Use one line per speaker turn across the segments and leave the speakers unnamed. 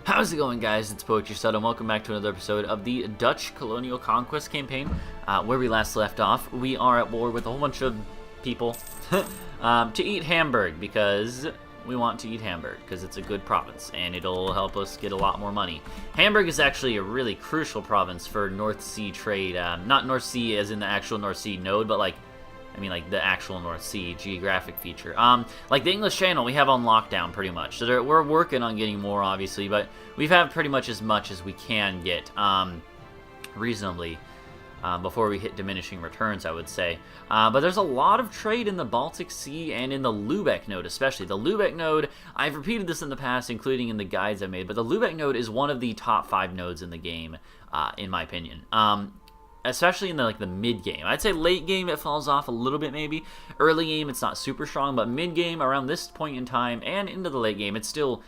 How's it going, guys? It's Poetry Stud, and welcome back to another episode of the Dutch Colonial Conquest campaign. Where we last left off, we are at war with a whole bunch of people to eat Hamburg, because we want to eat Hamburg, because it's a good province, and it'll help us get a lot more money. Hamburg is actually a really crucial province for North Sea trade. Not North Sea as in the actual North Sea node, but like the actual North Sea geographic feature. Like the English Channel, we have on lockdown pretty much. So we're working on getting more, obviously, but we've had pretty much as we can get reasonably before we hit diminishing returns, I would say. But there's a lot of trade in the Baltic Sea and in the Lübeck node, especially. The Lübeck node, I've repeated this in the past, including in the guides I've made, but the Lübeck node is one of the top 5 nodes in the game, in my opinion. Especially in the mid game. I'd say late game it falls off a little bit maybe. Early game it's not super strong, but mid game around this point in time and into the late game it's still,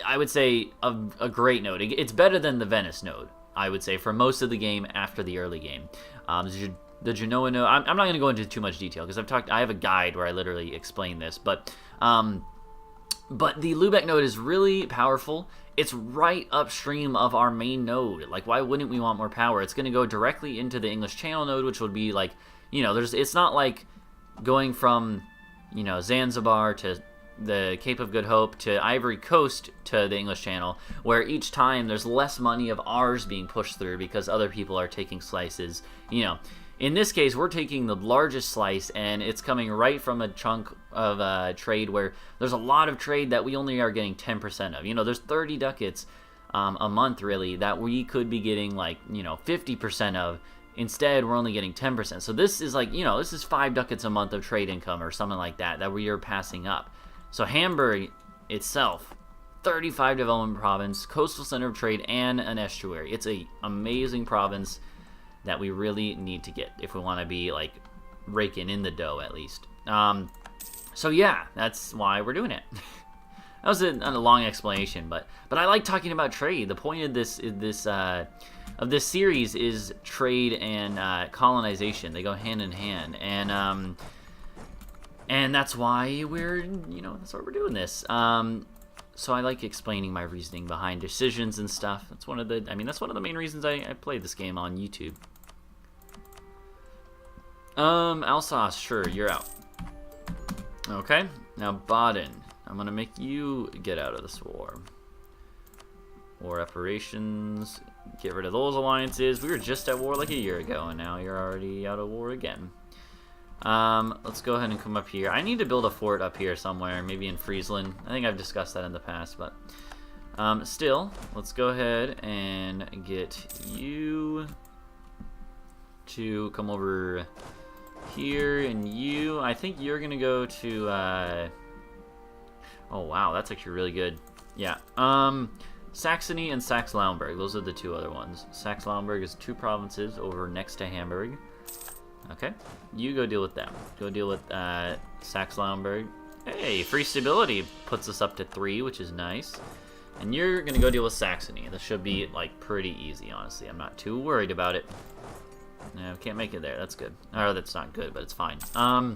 I would say, a great node. It's better than the Venice node, I would say, for most of the game after the early game. The Genoa node, I'm not going to go into too much detail because I have a guide where I literally explain this, but the Lübeck node is really powerful. It's right upstream of our main node. Like, why wouldn't we want more power? It's going to go directly into the English Channel node, which would be like, it's not like going from, Zanzibar to the Cape of Good Hope to Ivory Coast to the English Channel, where each time there's less money of ours being pushed through because other people are taking slices, In this case, we're taking the largest slice, and it's coming right from a chunk of trade where there's a lot of trade that we only are getting 10% of. There's 30 ducats a month, really, that we could be getting, 50% of. Instead, we're only getting 10%. So this is this is 5 ducats a month of trade income or something like that we are passing up. So Hamburg itself, 35 development province, coastal center of trade, and an estuary. It's an amazing province that we really need to get if we want to be raking in the dough at least. So yeah, that's why we're doing it. That was a long explanation, but I like talking about trade. The point of this series is trade and colonization. They go hand in hand, and that's why we're doing this. So I like explaining my reasoning behind decisions and stuff. That's one of the main reasons I played this game on YouTube. Alsace, sure, you're out. Okay, now Baden. I'm gonna make you get out of this war. War reparations, get rid of those alliances. We were just at war like a year ago, and now you're already out of war again. Let's go ahead and come up here. I need to build a fort up here somewhere, maybe in Friesland. I think I've discussed that in the past, but still, let's go ahead and get you to come over here, and I think you're gonna go to oh wow, that's actually really good. Yeah, Saxony and Saxe-Lauenburg, those are the 2 other ones. Saxe-Lauenburg is 2 provinces over next to Hamburg. Okay, you go deal with them. Go deal with Saxe-Lauenburg. Hey, free stability puts us up to 3, which is nice. And you're gonna go deal with Saxony. This should be pretty easy, honestly. I'm not too worried about it. No, can't make it there. That's good. Or that's not good, but it's fine. I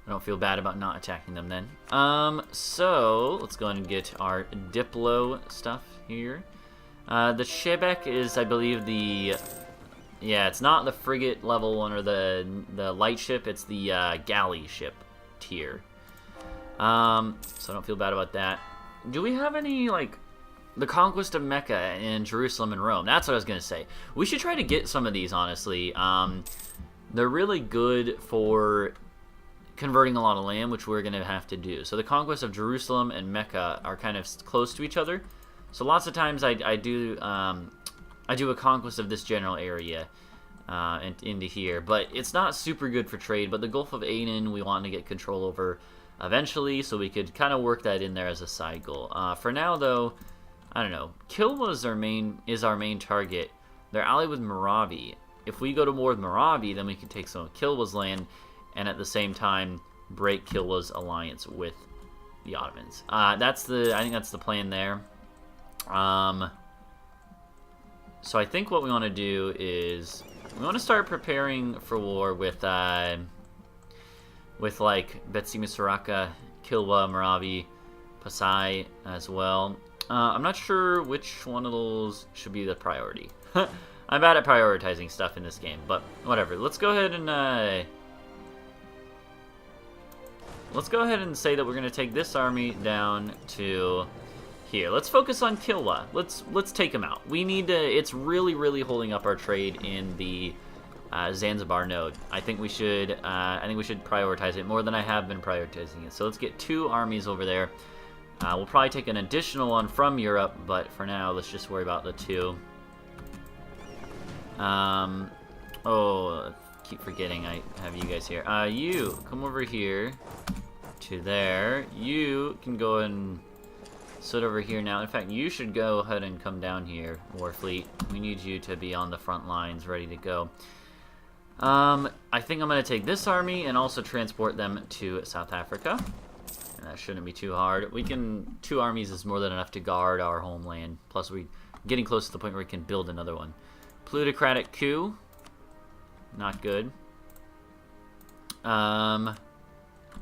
don't feel bad about not attacking them then. So let's go ahead and get our Diplo stuff here. The Shebeck is, I believe, yeah, it's not the frigate level one or the light ship. It's the galley ship tier. So I don't feel bad about that. Do we have any the conquest of Mecca and Jerusalem and Rome? That's what I was gonna say. We should try to get some of these, honestly. They're really good for converting a lot of land, which we're gonna have to do. So the conquest of Jerusalem and Mecca are kind of close to each other. So lots of times I do a conquest of this general area and into here, but it's not super good for trade. But the Gulf of Aden we want to get control over eventually, so we could kind of work that in there as a side goal. For now, though, I don't know. Kilwa is our main target. They're allied with Moravia. If we go to war with Moravia, then we can take some of Kilwa's land, and at the same time break Kilwa's alliance with the Ottomans. I think that's the plan there. So I think what we want to do is we want to start preparing for war with Betsy Misraka, Kilwa, Moravi, Pasai as well. I'm not sure which one of those should be the priority. I'm bad at prioritizing stuff in this game, but whatever. Let's go ahead and say that we're gonna take this army down to here. Let's focus on Kilwa. Let's take him out. We need to. It's really holding up our trade in the Zanzibar node. I think we should prioritize it more than I have been prioritizing it. So let's get 2 armies over there. We'll probably take an additional one from Europe, but for now, let's just worry about the 2. Oh, I keep forgetting I have you guys here. You, come over here to there. You can go and sit over here now. In fact, you should go ahead and come down here, Warfleet. We need you to be on the front lines, ready to go. I think I'm going to take this army and also transport them to South Africa. And that shouldn't be too hard. 2 armies is more than enough to guard our homeland. Plus, we're getting close to the point where we can build another one. Plutocratic coup. Not good.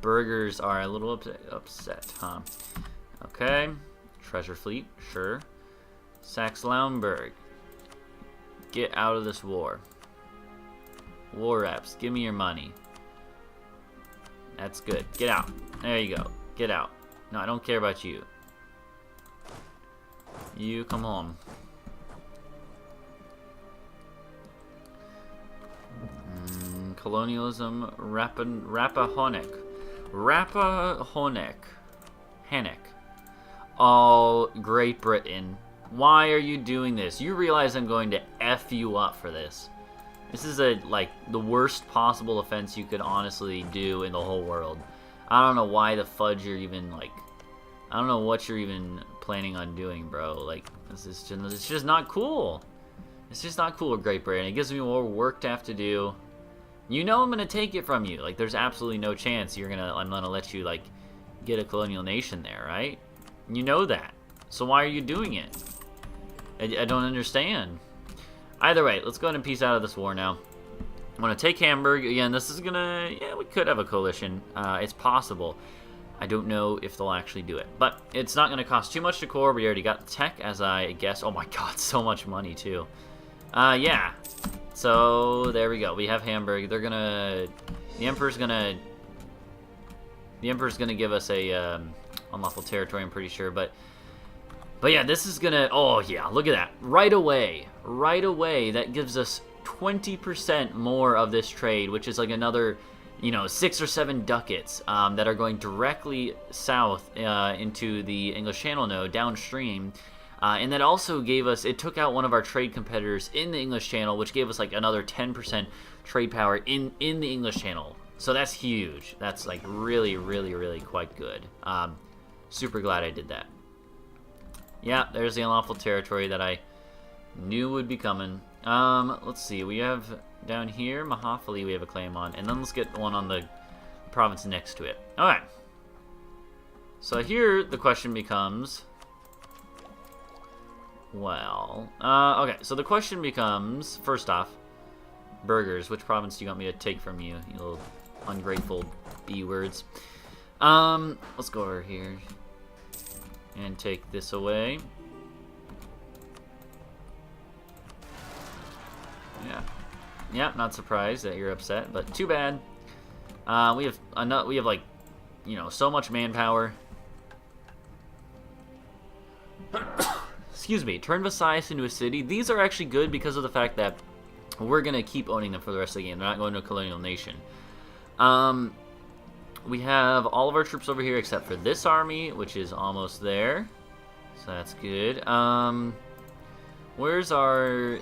Burghers are a little upset, huh? Okay. Treasure fleet, sure. Saxe-Lauenburg. Get out of this war. War reps, give me your money. That's good. Get out. There you go. Get out. No, I don't care about you. You come home. Colonialism, Rappahonek. Hannock. Oh, Great Britain. Why are you doing this? You realize I'm going to F you up for this. This is like the worst possible offense you could honestly do in the whole world. I don't know why the fudge you're even like. I don't know what you're even planning on doing, bro. Like it's just not cool. It's just not cool with Great Britain. It gives me more work to have to do. You know I'm gonna take it from you. Like there's absolutely no chance I'm gonna let you like get a colonial nation there, right? You know that. So why are you doing it? I don't understand. Either way, let's go ahead and peace out of this war now. I'm going to take Hamburg. Again, this is going to... Yeah, we could have a coalition. It's possible. I don't know if they'll actually do it. But it's not going to cost too much to core. We already got tech, as I guess. Oh my god, so much money, too. Yeah. So, there we go. We have Hamburg. They're going to... The Emperor's going to give us a unlawful territory, I'm pretty sure. But yeah, this is going to... Oh, yeah, look at that. Right away, that gives us 20% more of this trade, which is like another, 6 or 7 ducats that are going directly south into the English Channel node downstream. And that also gave us, it took out one of our trade competitors in the English Channel, which gave us like another 10% trade power in the English Channel. So that's huge. That's like really quite good. Super glad I did that. Yeah, there's the unlawful territory that I knew would be coming. Let's see. We have down here, Mahafali we have a claim on. And then let's get one on the province next to it. Alright. So here the question becomes... Well... okay, so the question becomes, first off, burgers. Which province do you want me to take from you, you little ungrateful B-words? Let's go over here and take this away. Yeah, not surprised that you're upset, but too bad. We have like, so much manpower. Excuse me. Turn Visayas into a city. These are actually good because of the fact that we're gonna keep owning them for the rest of the game. They're not going to a colonial nation. We have all of our troops over here except for this army, which is almost there. So that's good. Where's our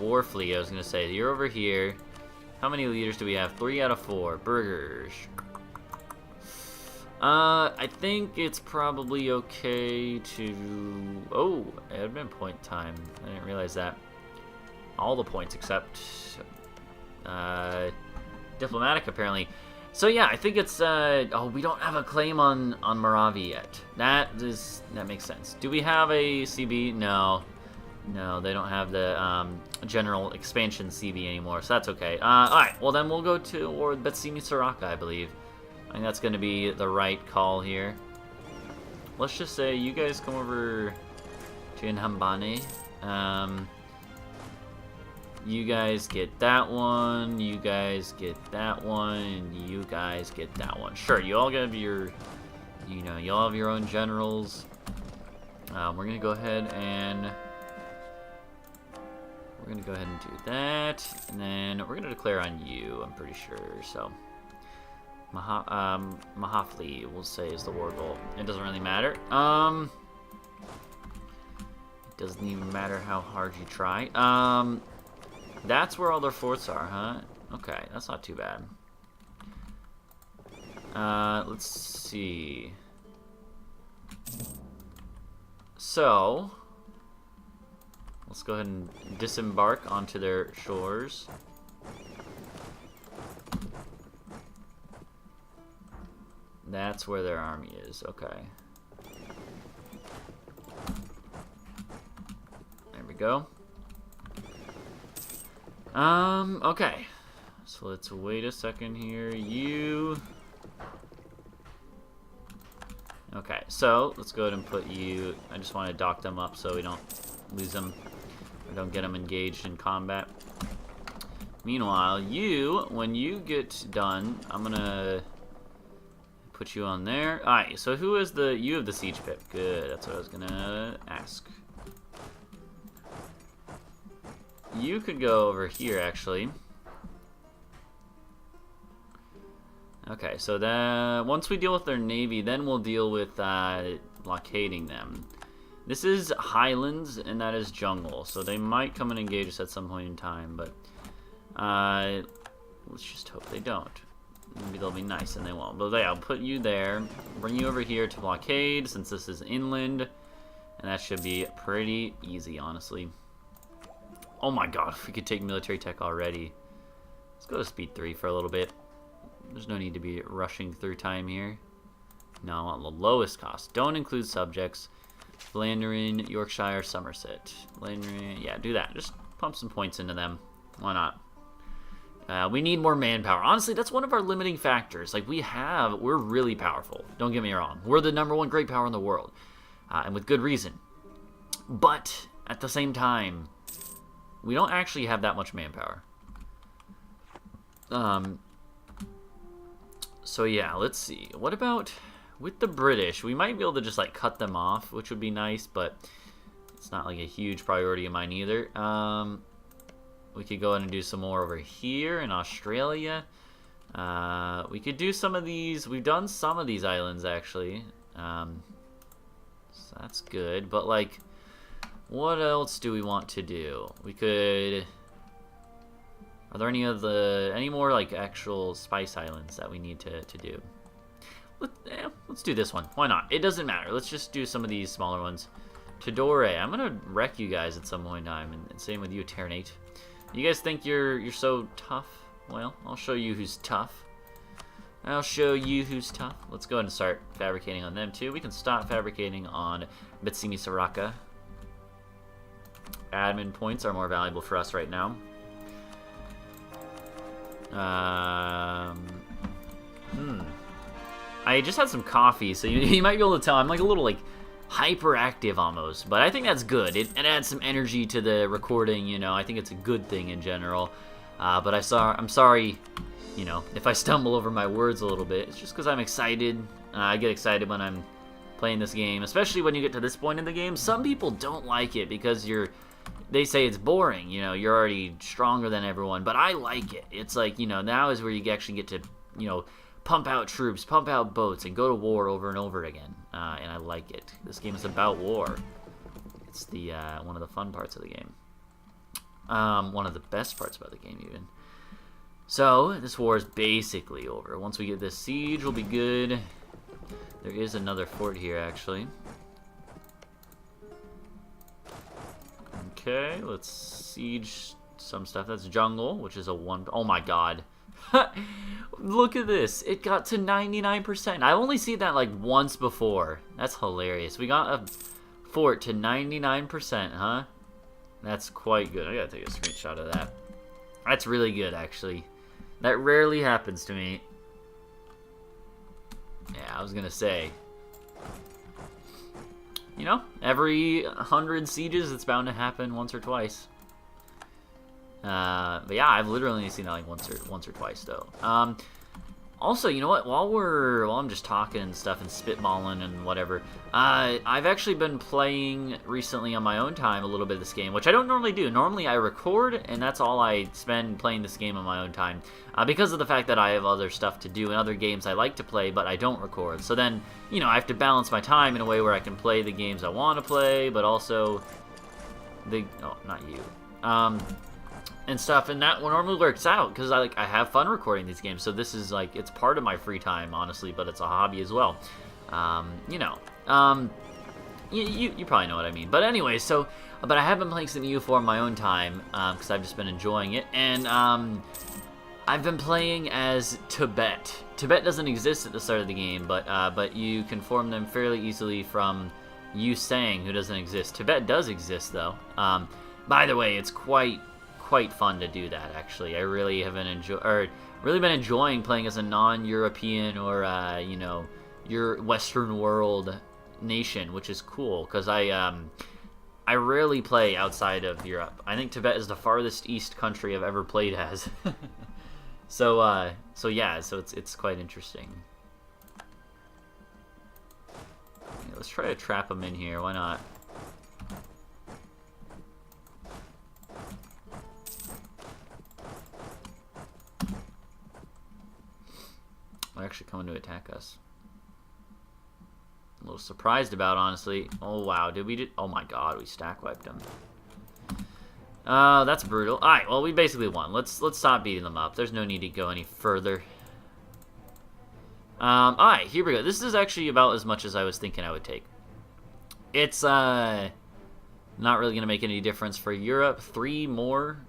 war fleet? I was gonna say you're over here. How many leaders do we have? 3 out of 4. Burgers. I think it's probably okay to... Oh, admin point time. I didn't realize that. All the points except diplomatic apparently. So yeah, I think it's oh, we don't have a claim on Moravia yet. That makes sense. Do we have a CB? No, they don't have the general expansion CB anymore, so that's okay. All right, well then we'll go toward Betsimi Saraka, I believe. I think that's going to be the right call here. Let's just say you guys come over Jinhambane. You guys get that one, you guys get that one, and you guys get that one. Sure, you all have your, you know, you all have your own generals. We're gonna go ahead and do that, and then we're gonna declare on you, I'm pretty sure. So Mahafli, we'll say, is the war goal. It doesn't really matter. It doesn't even matter how hard you try. That's where all their forts are, huh? Okay, that's not too bad. Let's see. So, let's go ahead and disembark onto their shores. That's where their army is, okay. There we go. Okay. So let's wait a second here. Okay, so let's go ahead and put you... I just want to dock them up so we don't lose them. Or don't get them engaged in combat. Meanwhile, when you get done, I'm gonna put you on there. Alright, so who is you have the siege pip. Good, that's what I was gonna ask. You could go over here, actually. Okay, so then once we deal with their navy, then we'll deal with blockading them. This is highlands, and that is jungle, so they might come and engage us at some point in time, but let's just hope they don't. Maybe they'll be nice and they won't. But yeah, I'll put you there, bring you over here to blockade, since this is inland, and that should be pretty easy, honestly. Oh my god, if we could take military tech already. Let's go to speed 3 for a little bit. There's no need to be rushing through time here. No, I want the lowest cost. Don't include subjects. Flandern, Yorkshire, Somerset. Flandern, yeah, do that. Just pump some points into them. Why not? We need more manpower. Honestly, that's one of our limiting factors. Like, we're really powerful. Don't get me wrong. We're the #1 great power in the world. And with good reason. But, at the same time, we don't actually have that much manpower. So yeah, let's see. What about with the British? We might be able to just like cut them off, which would be nice, but it's not like a huge priority of mine either. We could go ahead and do some more over here in Australia. We could do some of these. We've done some of these islands actually. So that's good, but like, what else do we want to do? We could... Are there any more like actual spice islands that we need to do? Let's do this one. Why not? It doesn't matter. Let's just do some of these smaller ones. Tidore. I'm gonna wreck you guys at some point in time, and same with you, Ternate. You guys think you're so tough? Well, I'll show you who's tough. I'll show you who's tough. Let's go ahead and start fabricating on them too. We can stop fabricating on Bitsimi Saraka. Admin points are more valuable for us right now. I just had some coffee, so you might be able to tell I'm like a little like hyperactive almost, but I think that's good. It adds some energy to the recording, you know. I think it's a good thing in general. But I'm sorry, you know, if I stumble over my words a little bit. It's just because I'm excited. I get excited when I'm playing this game, especially when you get to this point in the game. Some people don't like it because they say it's boring, you know, you're already stronger than everyone, but I like it. It's like, you know, now is where you actually get to, you know, pump out troops, pump out boats, and go to war over and over again, and I like it. This game is about war. It's the one of the fun parts of the game. One of the best parts about the game, even. So, this war is basically over. Once we get this siege, we'll be good. There is another fort here, actually. Okay, let's siege some stuff. That's jungle, which is a 1... Oh my god. Look at this. It got to 99%. I've only seen that like once before. That's hilarious. We got a fort to 99%, huh? That's quite good. I gotta take a screenshot of that. That's really good, actually. That rarely happens to me. Yeah, I was gonna say. you know, every 100 sieges, it's bound to happen once or twice. But yeah, I've literally only seen that like once or twice though. Also, you know what? While I'm just talking and stuff and spitballing and whatever, I've actually been playing recently on my own time a little bit of this game, which I don't normally do. Normally I record, and that's all I spend playing this game on my own time, because of the fact that I have other stuff to do and other games I like to play, but I don't record. So then, you know, I have to balance my time in a way where I can play the games I want to play, but also oh, not you. And stuff, and that normally works out because I have fun recording these games. So this is like, it's part of my free time, honestly, but it's a hobby as well. You know, you probably know what I mean. But anyway, so but I have been playing some EU4 on my own time because I've just been enjoying it, and I've been playing as Tibet. Tibet doesn't exist at the start of the game, but you can form them fairly easily from Yu Sang, who doesn't exist. Tibet does exist though. By the way, it's quite fun to do that, actually. I really have been enjoying playing as a non-European or you know, your Western world nation, which is cool because I rarely play outside of Europe. I think Tibet is the farthest east country I've ever played as. So yeah, so it's quite interesting. Okay, let's try to trap them in here. Why not? They're actually coming to attack us. A little surprised about, honestly. Oh wow, oh my god, we stack wiped them. That's brutal. Alright, well, we basically won. Let's stop beating them up. There's no need to go any further. Alright, here we go. This is actually about as much as I was thinking I would take. It's not really gonna make any difference for Europe. 3 more,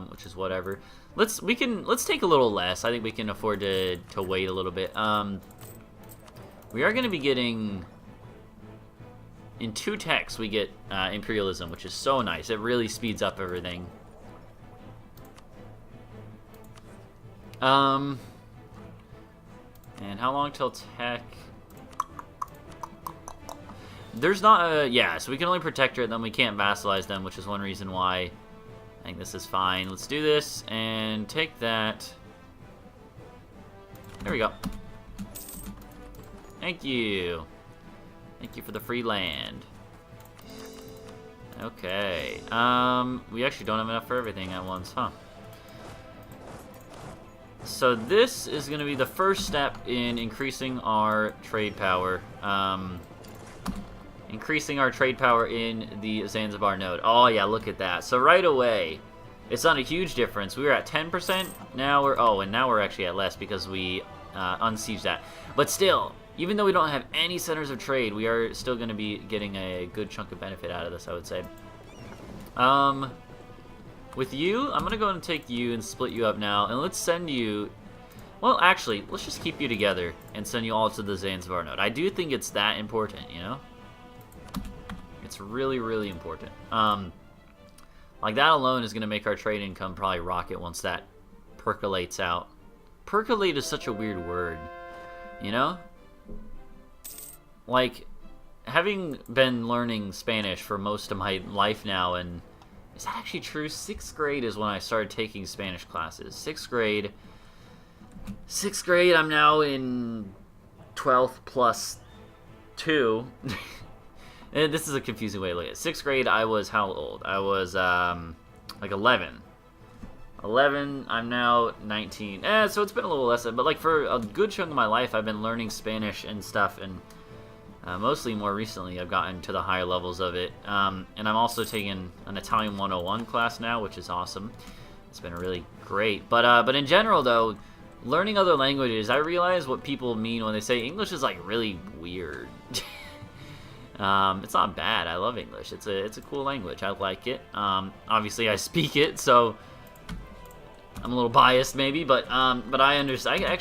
which is whatever. Let's take a little less. I think we can afford to wait a little bit. We are going to be getting, in 2 techs we get imperialism, which is so nice. It really speeds up everything. And how long till tech? There's not a, yeah, so we can only protectorate them. We can't vassalize them, which is one reason why I think this is fine. Let's do this and take that. There we go. Thank you. Thank you for the free land. Okay. We actually don't have enough for everything at once, huh? So this is going to be the first step in increasing our trade power. Increasing our trade power in the Zanzibar node. Oh yeah, look at that. So right away, it's not a huge difference. We were at 10%. Now we're, oh, and now we're actually at less because we unsieged that. But still, even though we don't have any centers of trade, we are still going to be getting a good chunk of benefit out of this, I would say. With you, I'm going to go and take you and split you up now. And let's send you, well, actually, let's just keep you together and send you all to the Zanzibar node. I do think it's that important, you know? It's really, really important. Like, that alone is going to make our trade income probably rocket once that percolates out. Percolate is such a weird word, you know? Like, having been learning Spanish for most of my life now, and is that actually true? 6th grade is when I started taking Spanish classes. 6th grade. 6th grade, I'm now in 12th plus 2. And this is a confusing way to look at it. 6th grade, I was how old? I was, like 11. 11, I'm now 19. So it's been a little less, but like for a good chunk of my life, I've been learning Spanish and stuff, and mostly more recently, I've gotten to the higher levels of it. And I'm also taking an Italian 101 class now, which is awesome. It's been really great. But in general, though, learning other languages, I realize what people mean when they say English is like really weird. It's not bad. I love English. It's a cool language. I like it. Obviously, I speak it, so I'm a little biased maybe, but I understand. I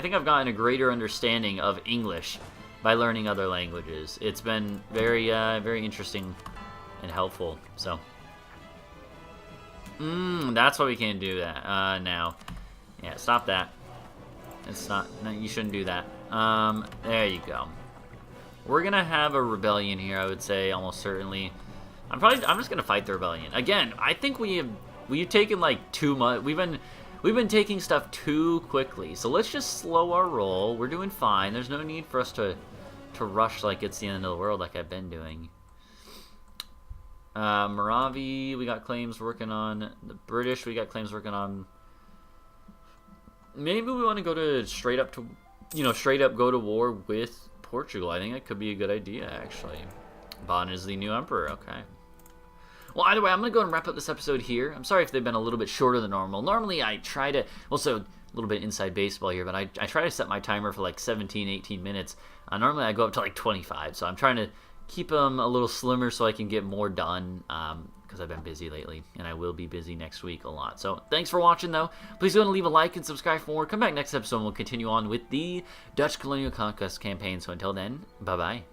think I've gotten a greater understanding of English by learning other languages. It's been very very interesting and helpful. So, that's why we can't do that now. Yeah, stop that. It's not. No, you shouldn't do that. There you go. We're gonna have a rebellion here, I would say, almost certainly. I'm just gonna fight the rebellion. Again, I think we've taken like too much. We've been taking stuff too quickly. So let's just slow our roll. We're doing fine. There's no need for us to rush like it's the end of the world like I've been doing. Moravi, we got claims working on. The British, we got claims working on. Maybe we want to go to straight up go to war with Portugal. I think that could be a good idea, actually. Bon is the new emperor. Okay. Well, either way, I'm going to go and wrap up this episode here. I'm sorry if they've been a little bit shorter than normal. Normally, I try to... Also, a little bit inside baseball here, but I try to set my timer for like 17, 18 minutes. Normally, I go up to like 25, so I'm trying to keep them a little slimmer so I can get more done, because I've been busy lately, and I will be busy next week a lot. So, thanks for watching, though. Please go and leave a like and subscribe for more. Come back next episode, and we'll continue on with the Dutch Colonial Conquest campaign. So, until then, bye-bye.